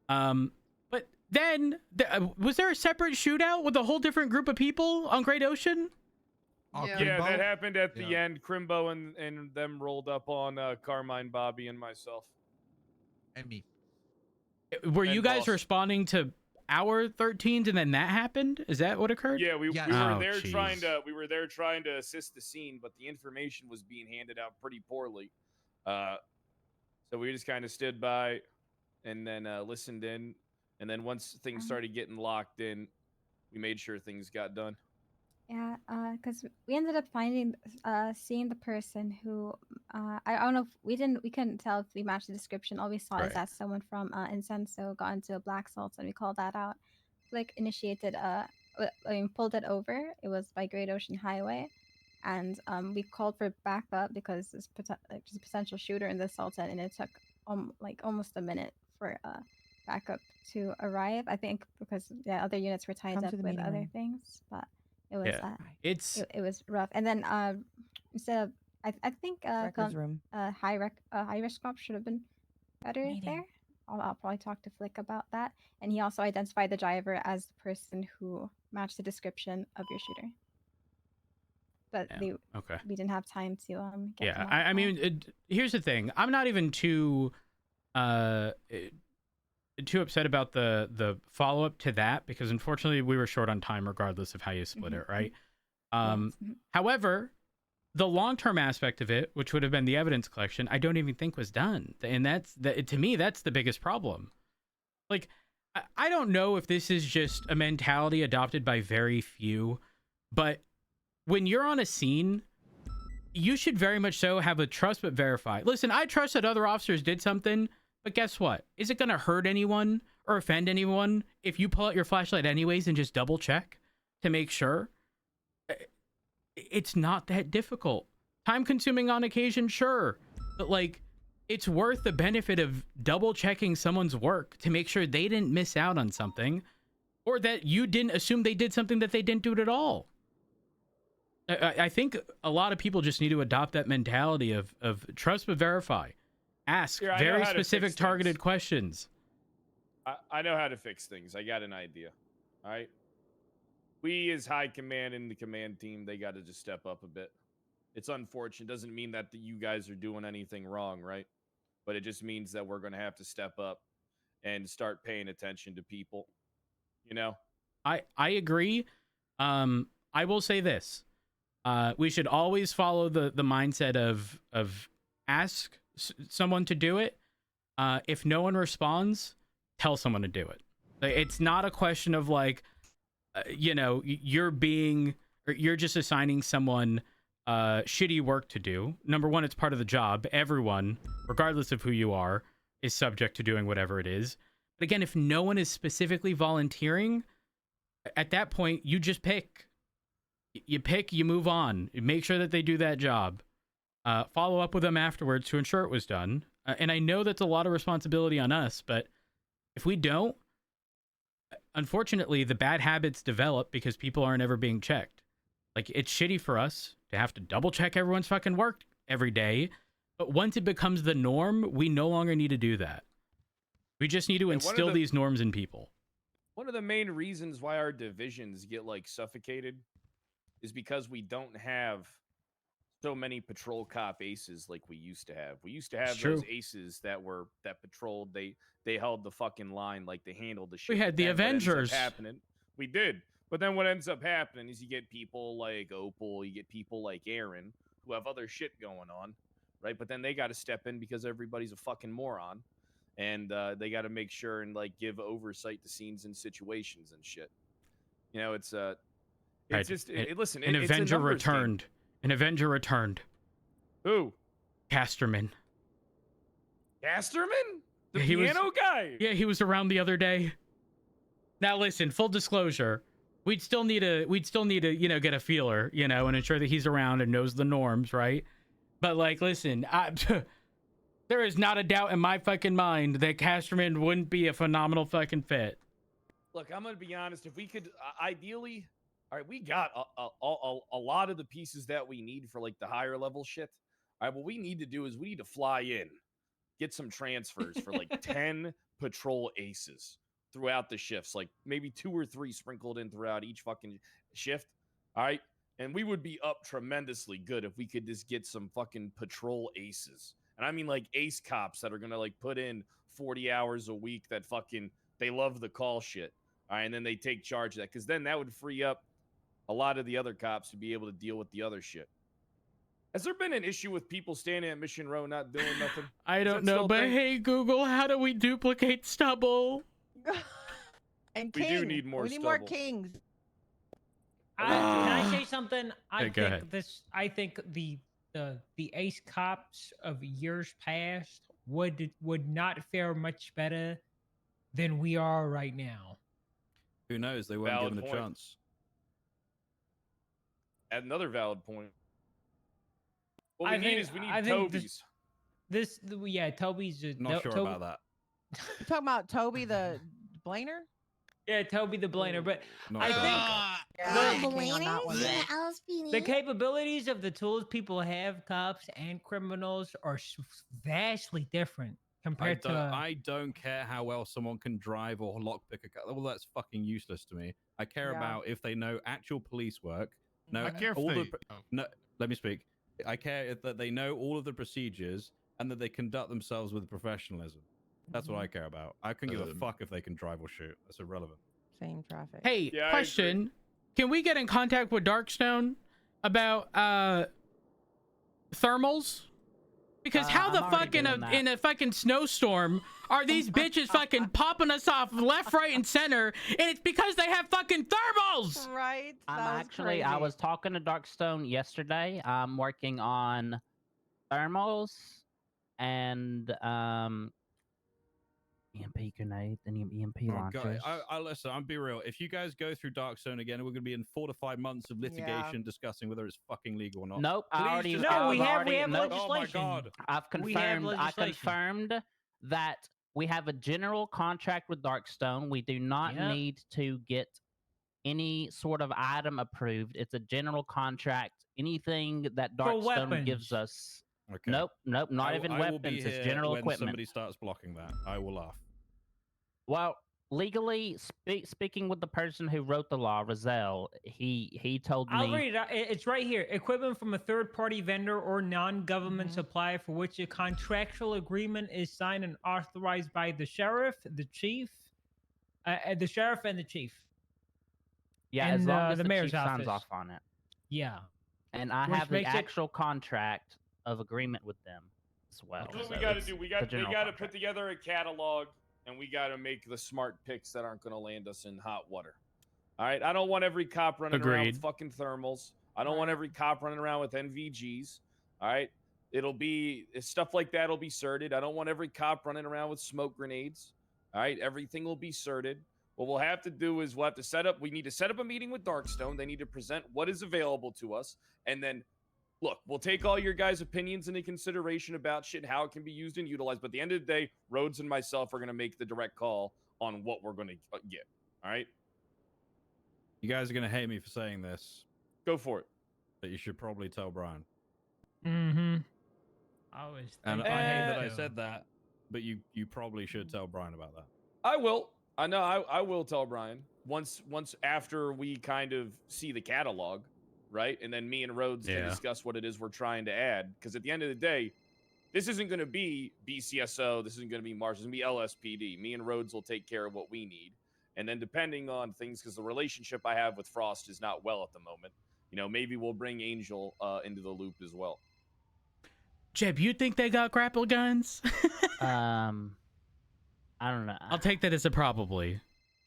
But then, was there a separate shootout with a whole different group of people on Great Ocean? yeah, that happened at the end. Crimbo and them rolled up on Carmine, Bobby, and myself. And me. Were you guys responding to our 13s and then that happened? Is that what occurred? Yeah, we Yes. were Oh, there trying jeez. to assist the scene, but the information was being handed out pretty poorly. So we just kind of stood by and then listened in, and then once things started getting locked in, we made sure things got done. Yeah, because we ended up seeing the person who, I don't know if we couldn't tell if we matched the description. All we saw is Right. that someone from Incenso got into a black salt, and we called that out. Like initiated, pulled it over. It was by Great Ocean Highway, and we called for backup because there's a potential shooter in the Sultan, and it took like almost a minute for backup to arrive. I think because other units were tied Come up to the with meeting other room. things, but it was Yeah. It's it was rough. And then instead of I think Records room. high risk cop should have been better there. I'll probably talk to Flick about that. And he also identified the driver as the person who matched the description of your shooter. But Yeah, okay. we didn't have time to get Yeah, them I mean, here's the thing. I'm not even too upset about the follow up to that because unfortunately we were short on time regardless of how you split it, right? However, the long term aspect of it, which would have been the evidence collection, I don't even think was done, and to me that's the biggest problem. Like, I don't know if this is just a mentality adopted by very few, but when you're on a scene, you should very much so have a trust but verify. Listen, I trust that other officers did something, but guess what? Is it going to hurt anyone or offend anyone if you pull out your flashlight anyways and just double check to make sure? It's not that difficult. Time consuming on occasion, sure, but like, it's worth the benefit of double checking someone's work to make sure they didn't miss out on something or that you didn't assume they did something that they didn't do it at all. I think a lot of people just need to adopt that mentality of trust but verify. Ask Here, I know very how to specific fix targeted things. questions. I know how to fix things. I got an idea. All right. We as high command in the command team, they got to just step up a bit. It's unfortunate. Doesn't mean that you guys are doing anything wrong, right? But it just means that we're going to have to step up and start paying attention to people. You know? I agree. I will say this. We should always follow the mindset of ask someone to do it. If no one responds, tell someone to do it. It's not a question of like, you're just assigning someone shitty work to do. Number one, it's part of the job. Everyone, regardless of who you are, is subject to doing whatever it is. But again, if no one is specifically volunteering, at that point, you just pick. You move on. Make sure that they do that job. Follow up with them afterwards to ensure it was done. And I know that's a lot of responsibility on us, but if we don't, unfortunately, the bad habits develop because people aren't ever being checked. Like, it's shitty for us to have to double check everyone's fucking work every day. But once it becomes the norm, we no longer need to do that. We just need to instill these norms in people. One of the main reasons why our divisions get like suffocated is because we don't have so many patrol cop aces like we used to have. We used to have those aces that patrolled. They held the fucking line, like they handled the shit. We had the Avengers. Happening. We did. But then what ends up happening is you get people like Opal, you get people like Aaron who have other shit going on, right? But then they got to step in because everybody's a fucking moron. And they got to make sure and like give oversight to scenes and situations and shit. You know, it's Right. just Listen, an Avenger returned. Game. An Avenger returned. Who? Casterman. Casterman? The piano guy? Yeah, he was around the other day. Now listen, full disclosure, we'd still need to, get a feeler, and ensure that he's around and knows the norms, right? But like, listen, there is not a doubt in my fucking mind that Casterman wouldn't be a phenomenal fucking fit. Look, I'm gonna be honest. If we could, ideally, all right, we got a lot of the pieces that we need for like the higher level shit. All right, what we need to do is we need to fly in, get some transfers for like 10 patrol aces throughout the shifts, like maybe 2 or 3 sprinkled in throughout each fucking shift. All right, and we would be up tremendously good if we could just get some fucking patrol aces. And I mean like ace cops that are going to like put in 40 hours a week that fucking, they love the call shit. All right, and then they take charge of that because then that would free up a lot of the other cops to be able to deal with the other shit. Has there been an issue with people standing at Mission Row not doing nothing? I Is don't that know, still a but thing? hey Google, how do we duplicate stubble? And We king. do need more We need more stubble. kings. Can I Ah. say something? Hey, go ahead. I think the ace cops of years past would not fare much better than we are right now. Who knows? They weren't Valid given a point. chance. At another valid point. What I we think- need is we need I think Toby's. Toby's Not sure about that. You talking about Toby the Blainer? Yeah, Toby the Blainer, but Not I sure think about the capabilities of the tools people have, cops and criminals, are vastly different compared to. I don't care how well someone can drive or lockpick a car. Well, that's fucking useless to me. I care Yeah. about if they know actual police work. No, I care if all they. no. Let me speak. I care that they know all of the procedures and that they conduct themselves with professionalism. That's what I care about. I couldn't give a fuck if they can drive or shoot. That's irrelevant. Same traffic. Hey, Yeah, I question. Can we get in contact with Darkstone about thermals? Because how the I'm already fuck in doing that. a fucking snowstorm are these bitches fucking popping us off left, right, and center? And it's because they have fucking thermals. Right? I was talking to Darkstone yesterday. I'm working on thermals and EMP grenades and EMP Oh, God. launchers. I listen. I'll be real. If you guys go through Darkstone again, we're going to be in 4 to 5 months of litigation discussing whether it's fucking legal or not. Nope, Please I already. just No, get we the- have nope. Oh my legislation. God. I've We have confirmed. I legislation. confirmed that we have a general contract with Darkstone. We do not Yep. need to get any sort of item approved. It's a general contract. Anything that For Darkstone gives weapons. us. Okay. Nope, not even I will be weapons. It's here general when equipment. somebody starts blocking that. I will laugh. Well, legally speaking with the person who wrote the law, Rozelle, he told I'll me. read it out. It's right here. Equipment from a third-party vendor or non-government Mhm. supplier for which a contractual agreement is signed and authorized by the sheriff, the chief, and the chief. Yeah, as and, long as the the mayor's chief signs office. off on it. Yeah. And I Which have the makes it- actual contract of agreement with them as well. That's what so we got to it's do. We the got general to put contract. together a catalog, and we got to make the smart picks that aren't going to land us in hot water. All right. I don't want every cop running around with Agreed. fucking thermals. I don't want every cop running around with NVGs. All right. It'll be stuff like that'll be certed. I don't want every cop running around with smoke grenades. All right. Everything will be certed. What we'll have to do is we'll have to set up. We need to set up a meeting with Darkstone. They need to present what is available to us, and then look, we'll take all your guys' opinions into consideration about shit and how it can be used and utilized. But at the end of the day, Rhodes and myself are going to make the direct call on what we're going to get. All right? You guys are going to hate me for saying this, Go for it. but you should probably tell Brian. Mm-hmm. I was. And thinking I hate that that I too. said that, but you probably should tell Brian about that. I will. I know. I will tell Brian once after we kind of see the catalog, right? And then me and Rhodes can discuss what it is we're trying to add. Because at the end of the day, this isn't going to be BCSO. This isn't going to be Mars. It's going to be LSPD. Me and Rhodes will take care of what we need. And then depending on things, because the relationship I have with Frost is not well at the moment, you know, maybe we'll bring Angel into the loop as well. Jeb, you think they got grapple guns? I don't know. I'll take that as a probably.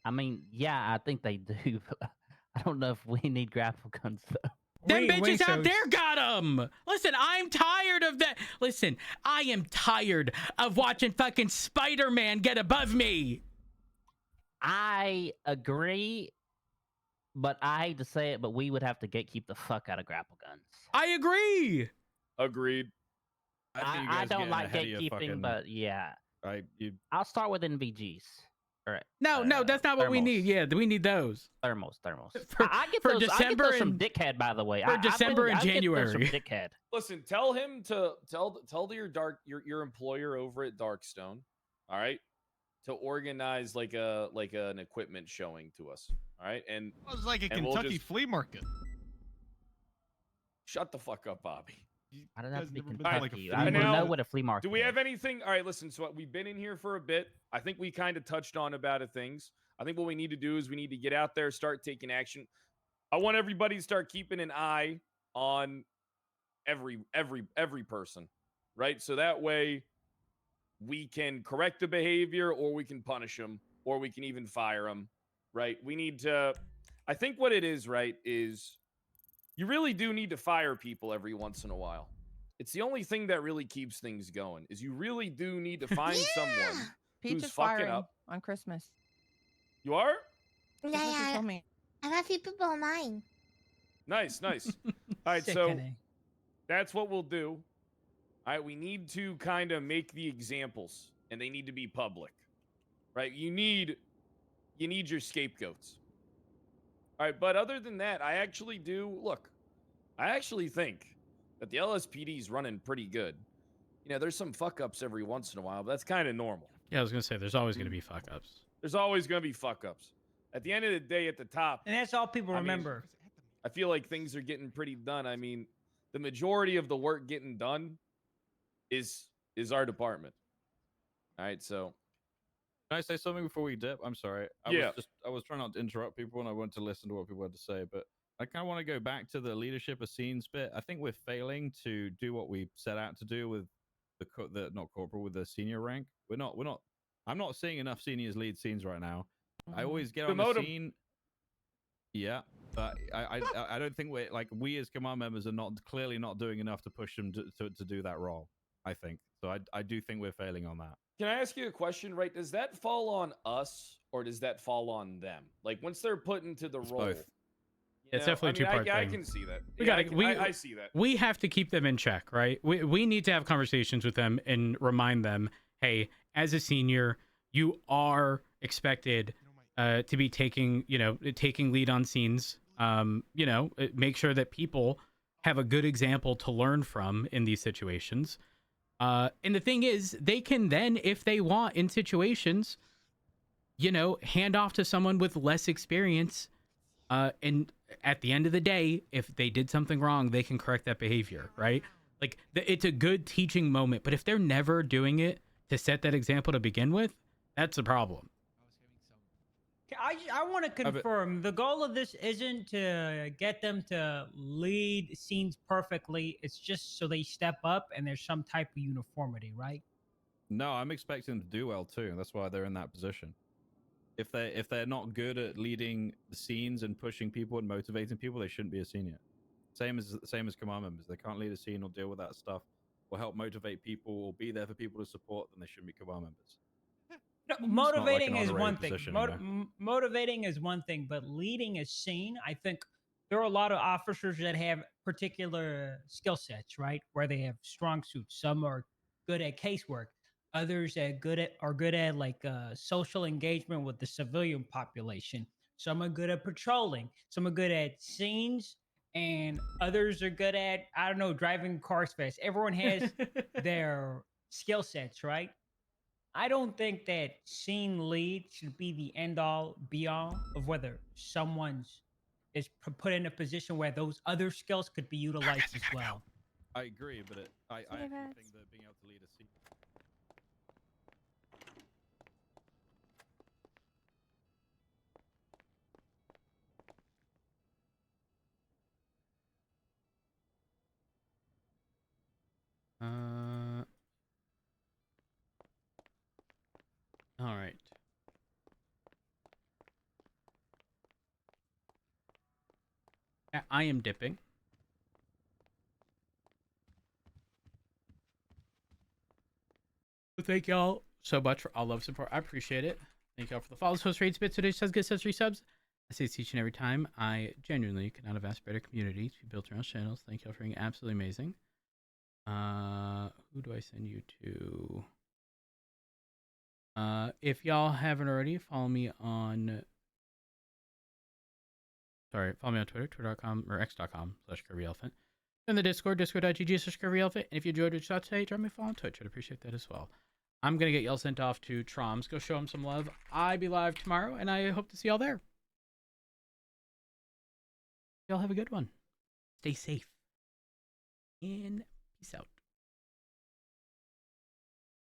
I mean, yeah, I think they do. But I don't know if we need grapple guns though. Them bitches out there got them. Listen, I'm tired of that. Listen, I am tired of watching fucking Spider-Man get above me. I agree, but I hate to say it, but we would have to gatekeep the fuck out of grapple guns. I agree. Agreed. I don't like gatekeeping, but yeah. I'll start with NVGs. All right. No, that's not what we need. Yeah, we need those. Thermals. For, I get for those, December I get those from and Dickhead, by the way. for December and I get those January. from Dickhead. Listen, tell him to tell your employer over at Darkstone, all right, to organize like an equipment showing to us, all right, and It was like a and we'll Kentucky just- flea market. Shut the fuck up, Bobby. I don't have to be never been to, like, a Kentucky. flea I don't market? know what a flea market Do we is. have anything? All right, listen. So we've been in here for a bit. I think we kind of touched on about things. I think what we need to do is we need to get out there, start taking action. I want everybody to start keeping an eye on every person, right? So that way we can correct the behavior, or we can punish them, or we can even fire them, right? We need to, I think what it is, right, is you really do need to fire people every once in a while. It's the only thing that really keeps things going, is you really do need to find someone Peach who's is fucking firing up. on Christmas. You are? That's what she told me. I got a few people in mind. Nice, nice. All right, so Sickening. that's what we'll do. All right, we need to kind of make the examples, and they need to be public, right? You need your scapegoats. All right, but other than that, I actually think that the LSPD is running pretty good. You know, there's some fuck ups every once in a while, but that's kind of normal. Yeah, I was gonna say there's always gonna be fuck ups. There's always gonna be fuck ups. At the end of the day, at the top, And that's all people remember. I feel like things are getting pretty done. I mean, the majority of the work getting done is our department. All right, so Can I say something before we dip? I'm sorry. I was trying not to interrupt people, and I wanted to listen to what people had to say, but I kind of want to go back to the leadership of scenes bit. I think we're failing to do what we set out to do with the not corporal, with the senior rank. We're not. I'm not seeing enough seniors lead scenes right now. I always get on the scene. Yeah, but I don't think we as command members are clearly not doing enough to push them to do that role. I think so. I do think we're failing on that. can I ask you a question, right? Does that fall on us, or does that fall on them? Like, once they're put into the role. Both. It's definitely a two-part I thing. can see that. I see that. We have to keep them in check, right? We need to have conversations with them and remind them, hey, as a senior, you are expected to be taking lead on scenes. Make sure that people have a good example to learn from in these situations. And the thing is, they can then, if they want, in situations, hand off to someone with less experience. And at the end of the day, if they did something wrong, they can correct that behavior, right? Like, it's a good teaching moment. But if they're never doing it to set that example to begin with, that's the problem. I want to confirm the goal of this isn't to get them to lead scenes perfectly. It's just so they step up and there's some type of uniformity, right? No, I'm expecting them to do well too. That's why they're in that position. If they're not good at leading the scenes and pushing people and motivating people, they shouldn't be a senior. Same as command members. They can't lead a scene or deal with that stuff or help motivate people or be there for people to support, then they shouldn't be command members. No, motivating is one thing. Motivating is one thing, but leading a scene, I think there are a lot of officers that have particular skill sets, right? Where they have strong suits. Some are good at casework. Others are good at like social engagement with the civilian population. Some are good at patrolling. Some are good at scenes, and others are good at, I don't know, driving cars fast. Everyone has their skill sets, right? I don't think that scene lead should be the end all be all of whether someone's is put in a position where those other skills could be utilized as well. I agree, but I actually think that being able to lead a scene. All right. I am dipping. Thank y'all so much for all love support. I appreciate it. Thank y'all for the follows, host rates, bits, today says good says resubs. I say this each and every time. I genuinely could not have asked better community to be built around channels. Thank y'all for being absolutely amazing. Who do I send you to? If y'all haven't already, follow me on Twitter, twitter.com or x.com/Curvyelephant. And the Discord, discord.gg/Curvyelephant. And if you enjoyed what you saw today, drop me a follow on Twitch. I'd appreciate that as well. I'm going to get y'all sent off to Troms. Go show them some love. I'll be live tomorrow, and I hope to see y'all there. Y'all have a good one. Stay safe. And peace out.